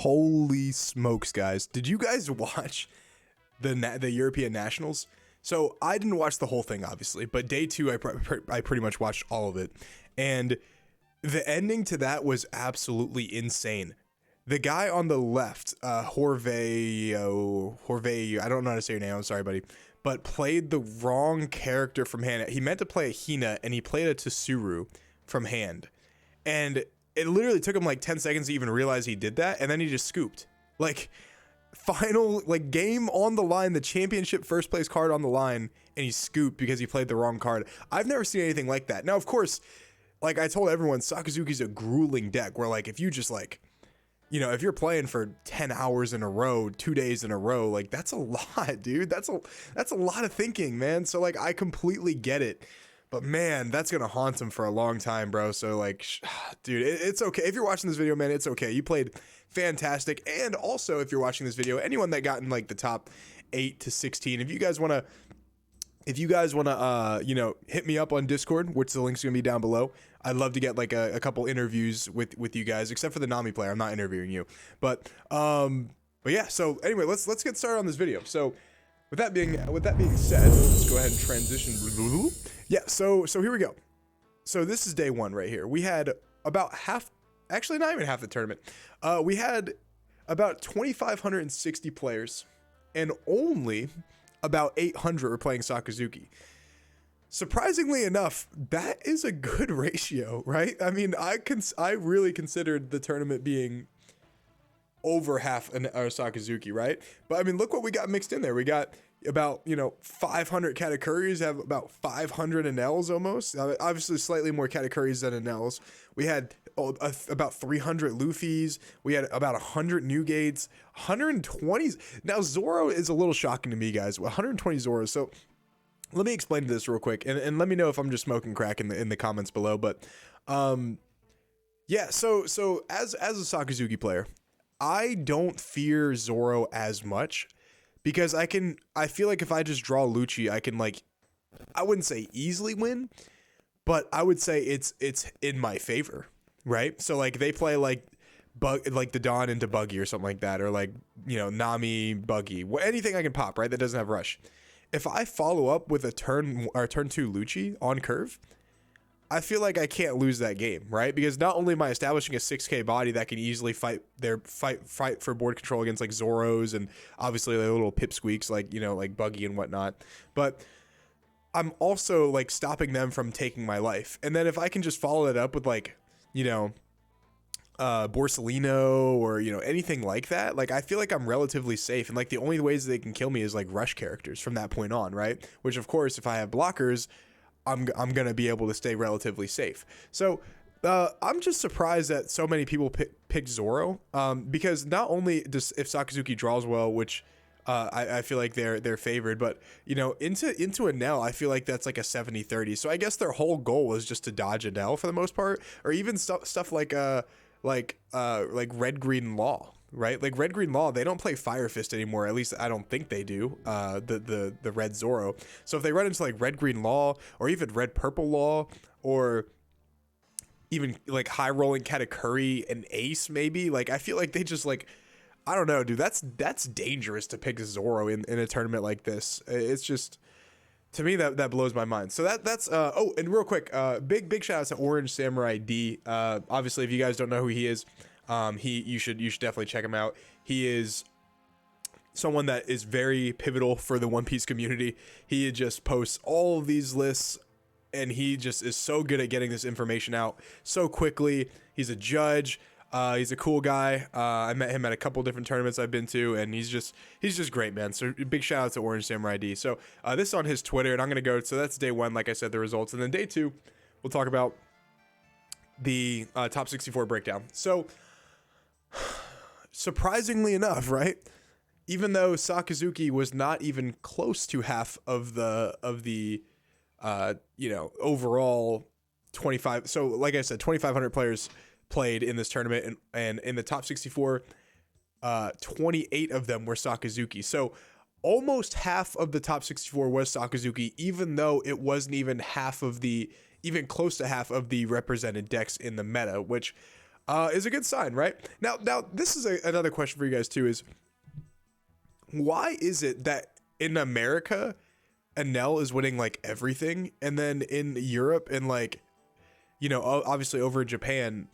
Holy smokes, guys. Did you guys watch the European Nationals? So I didn't watch the whole thing, obviously, but day two, I pretty much watched all of it. And the ending to that was absolutely insane. The guy on the left, Horvey, I don't know how to say your name, I'm sorry, buddy, but played the wrong character from hand. He meant to play a Hina, and he played a Tsuru from hand. And it literally took him like 10 seconds to even realize he did that, and then he just scooped. Like, final, like, game on the line, the championship first place card on the line, and he scooped because he played the wrong card. I've never seen anything like that. Now, of course, like I told everyone, Sakazuki's a grueling deck where, like, if you just, like, you know, if you're playing for 10 hours in a row, 2 days in a row, like, that's a lot, dude. That's a lot of thinking, man. So, like, I completely get it. But man, that's going to haunt him for a long time, bro. So like, dude, it's okay. If you're watching this video, man, it's okay. You played fantastic. And also, if you're watching this video, anyone that got in like the top 8 to 16, if you guys want to, you know, hit me up on Discord, which the link's going to be down below. I'd love to get like a couple interviews with you guys, except for the Nami player. I'm not interviewing you. But yeah, so anyway, let's get started on this video. So with that being said, let's go ahead and transition. Yeah, so here we go. So this is day one right here. We had about half, actually not even half the tournament. We had about 2,560 players, and only about 800 were playing Sakazuki. Surprisingly enough, that is a good ratio, right? I mean, I really considered the tournament being over half an Sakazuki, right? But I mean, look what we got mixed in there. We got about, you know, 500 Katakuris, have about 500 Enels almost. Obviously slightly more Katakuris than Enels. We had about 300 Luffys. We had about 100 Newgates, 120s. Now Zoro is a little shocking to me, guys. 120 Zoros. So let me explain this real quick, and let me know if I'm just smoking crack in the comments below. But yeah, so as a Sakazuki player, I don't fear Zoro as much because I feel like if I just draw Lucci, I can, like, I wouldn't say easily win, but I would say it's in my favor, right? So like they play like the Dawn into Buggy or something like that, or like, you know, Nami Buggy, anything I can pop, right? That doesn't have rush. If I follow up with a turn 2 Lucci on curve, I feel like I can't lose that game, right? Because not only am I establishing a 6k body that can easily fight for board control against like Zoros and obviously the little pipsqueaks like, you know, like Buggy and whatnot, but I'm also like stopping them from taking my life. And then if I can just follow it up with like, you know, Borsellino or, you know, anything like that, like I feel like I'm relatively safe. And like the only ways they can kill me is like rush characters from that point on, right? Which of course, if I have blockers, I'm going to be able to stay relatively safe. So I'm just surprised that so many people picked Zoro, because not only does if Sakazuki draws well, which I feel like they're favored, but you know, into a Nell, I feel like that's like a 70-30. So I guess their whole goal was just to dodge a Nell for the most part, or even stuff like Red Green Law. Right, like Red Green Law, they don't play Fire Fist anymore. At least I don't think they do. The Red Zoro. So if they run into like Red Green Law, or even Red Purple Law, or even like high rolling Katakuri and Ace, maybe, like I feel like they just like, I don't know, dude. That's dangerous to pick Zoro in a tournament like this. It's just, to me, that blows my mind. So that's oh, and real quick, big shout out to Orange Samurai D. Obviously, if you guys don't know who he is, you should definitely check him out. He is someone that is very pivotal for the One Piece community. He just posts all of these lists, and he just is so good at getting this information out so quickly. He's a judge. He's a cool guy. I met him at a couple different tournaments I've been to, and he's just great, man. So big shout out to Orange Samurai D. So this is on his Twitter, and I'm gonna go. So that's day one, like I said, the results, and then day two, we'll talk about the top 64 breakdown. So surprisingly enough, right? Even though Sakazuki was not even close to half of the you know, overall 25. So like I said, 2,500 players played in this tournament, and in the top 64, 28 of them were Sakazuki. So almost half of the top 64 was Sakazuki, even though it wasn't even close to half of the represented decks in the meta, which is a good sign, right? Now this is another question for you guys too, is why is it that in America, Enel is winning like everything, and then in Europe and like, you know, obviously over in Japan,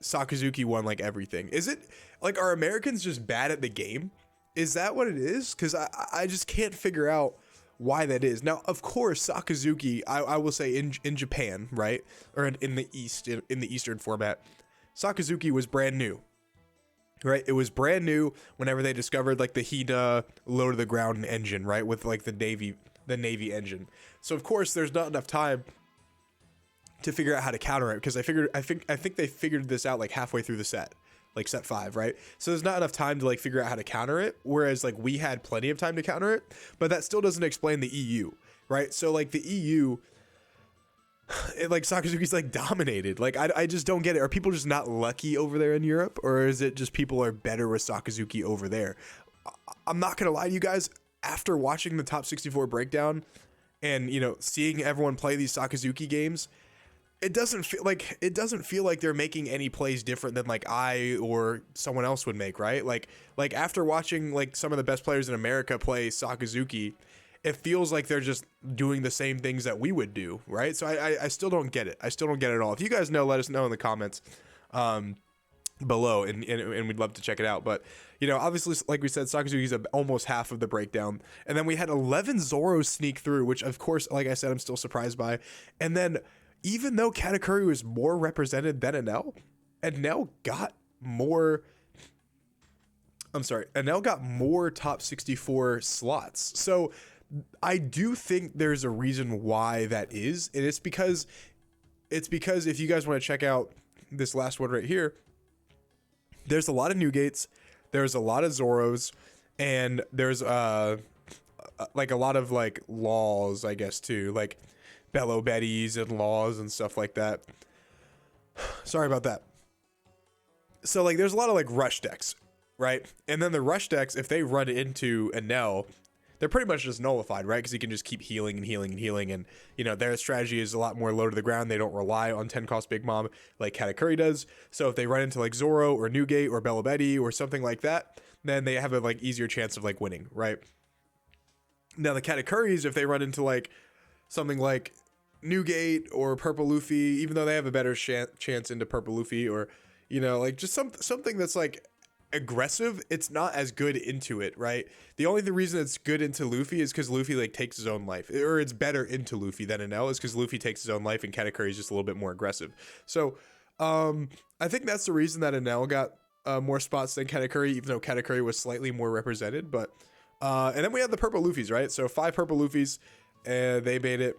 Sakazuki won like everything? Is it like, are Americans just bad at the game? Is that what it is? Because I just can't figure out why that is. Now, of course, Sakazuki, I will say in Japan, right? Or in the East, in the Eastern format, Sakazuki was brand new, right? It was brand new whenever they discovered like the Hina low to the ground engine, right? With like the Navy engine. So of course there's not enough time to figure out how to counter it, because I think they figured this out like halfway through the set, like set 5, right? So there's not enough time to like figure out how to counter it, whereas like we had plenty of time to counter it, but that still doesn't explain the EU, right? So like the EU, like Sakazuki's like dominated. Like I just don't get it. Are people just not lucky over there in Europe, or is it just people are better with Sakazuki over there? I'm not gonna lie to you guys, after watching the top 64 breakdown and, you know, seeing everyone play these Sakazuki games, it doesn't feel like they're making any plays different than like I or someone else would make, right? Like after watching like some of the best players in America play Sakazuki, it feels like they're just doing the same things that we would do, right? So I still don't get it. I still don't get it at all. If you guys know, let us know in the comments below, and we'd love to check it out. But, you know, obviously, like we said, Sakazuki's almost half of the breakdown. And then we had 11 Zoros sneak through, which, of course, like I said, I'm still surprised by. And then, even though Katakuri was more represented than Enel got more... Enel got more top 64 slots. So I do think there's a reason why that is, and it's because if you guys want to check out this last one right here, there's a lot of Newgates, there's a lot of Zoros, and there's like a lot of like laws, I guess, too, like Bello Betties and laws and stuff like that. Sorry about that. So like there's a lot of like rush decks, right? And then the rush decks, if they run into Enel, they're pretty much just nullified, right? Because he can just keep healing and healing and healing. And, you know, their strategy is a lot more low to the ground. They don't rely on 10 cost Big Mom like Katakuri does. So if they run into like Zoro or Newgate or Bello Betty or something like that, then they have a like easier chance of like winning, right? Now the Katakuris, if they run into like something like Newgate or Purple Luffy, even though they have a better chance into Purple Luffy, or, you know, like just something that's like aggressive, it's not as good into it, right? The only reason it's good into Luffy is because Luffy like takes his own life, or it's better into Luffy than Enel is because Luffy takes his own life and Katakuri is just a little bit more aggressive. So I think that's the reason that Enel got more spots than Katakuri, even though Katakuri was slightly more represented. But and then we had the Purple Luffys, right? So 5 Purple Luffys, and they made it.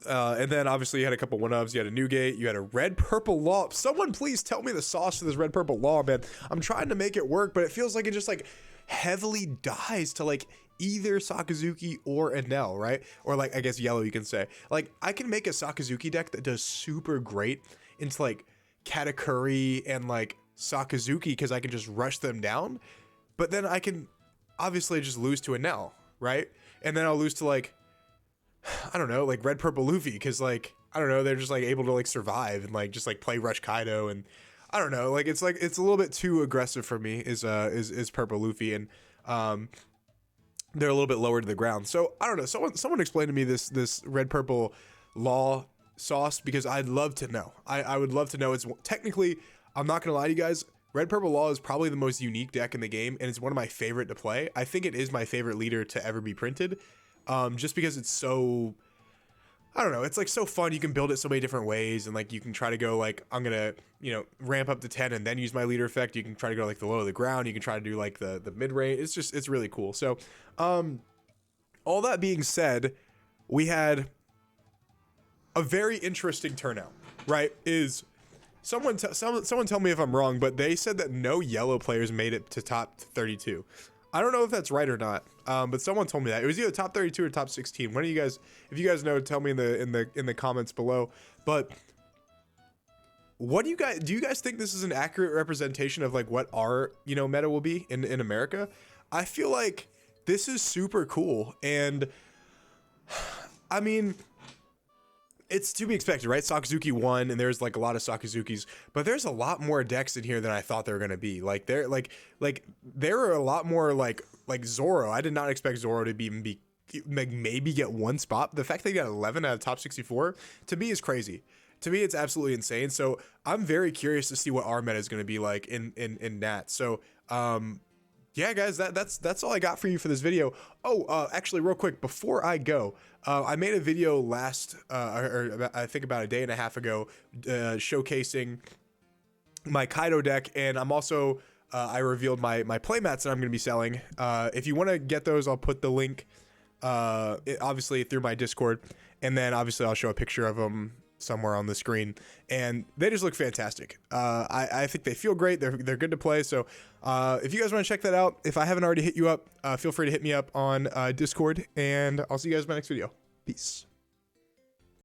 And then obviously you had a couple one-ofs. You had a Newgate, you had a red purple law. Someone please tell me the sauce to this red purple law, man. I'm trying to make it work, but it feels like it just like heavily dies to like either Sakazuki or Enel, right? Or like, I guess yellow, you can say. Like I can make a Sakazuki deck that does super great into like Katakuri and like Sakazuki because I can just rush them down, but then I can obviously just lose to Enel, right? And then I'll lose to like, I don't know, like red purple Luffy, because like, I don't know, they're just like able to like survive and like just like play Rush Kaido, and I don't know, like it's a little bit too aggressive for me is purple Luffy, and they're a little bit lower to the ground. So I don't know, someone explain to me this red purple law sauce, because I'd love to know. I would love to know. It's technically, I'm not gonna lie to you guys, red purple law is probably the most unique deck in the game, and it's one of my favorite to play. I think it is my favorite leader to ever be printed. Just because it's so, I don't know, it's like so fun. You can build it so many different ways, and like you can try to go like, I'm gonna, you know, ramp up to 10 and then use my leader effect. You can try to go like the low of the ground. You can try to do like the mid range. It's really cool. So all that being said, we had a very interesting turnout, right? Is someone tell me if I'm wrong, but they said that no yellow players made it to top 32. I don't know if that's right or not, but someone told me that it was either top 32 or top 16. One of you guys, if you guys know, tell me in the comments below. But what do you guys think this is an accurate representation of like what our, you know, meta will be in America? I feel like this is super cool, and I mean, It's to be expected, right? Sakazuki won, and there's like a lot of Sakazukis, but there's a lot more decks in here than I thought there were gonna be. Like there are a lot more like Zoro. I did not expect Zoro to be like maybe get one spot. The fact that he got 11 out of top 64 to me is crazy. To me, it's absolutely insane. So I'm very curious to see what our meta is going to be like in Nat. So yeah, guys, that's all I got for you for this video. Oh, actually, real quick before I go, I made a video I think about a day and a half ago, showcasing my Kaido deck, and I'm also I revealed my playmats that I'm going to be selling. If you want to get those, I'll put the link obviously through my Discord, and then obviously I'll show a picture of them somewhere on the screen, and they just look fantastic. I think they feel great. They're good to play. So if you guys want to check that out, if I haven't already hit you up, feel free to hit me up on Discord, and I'll see you guys in my next video. Peace.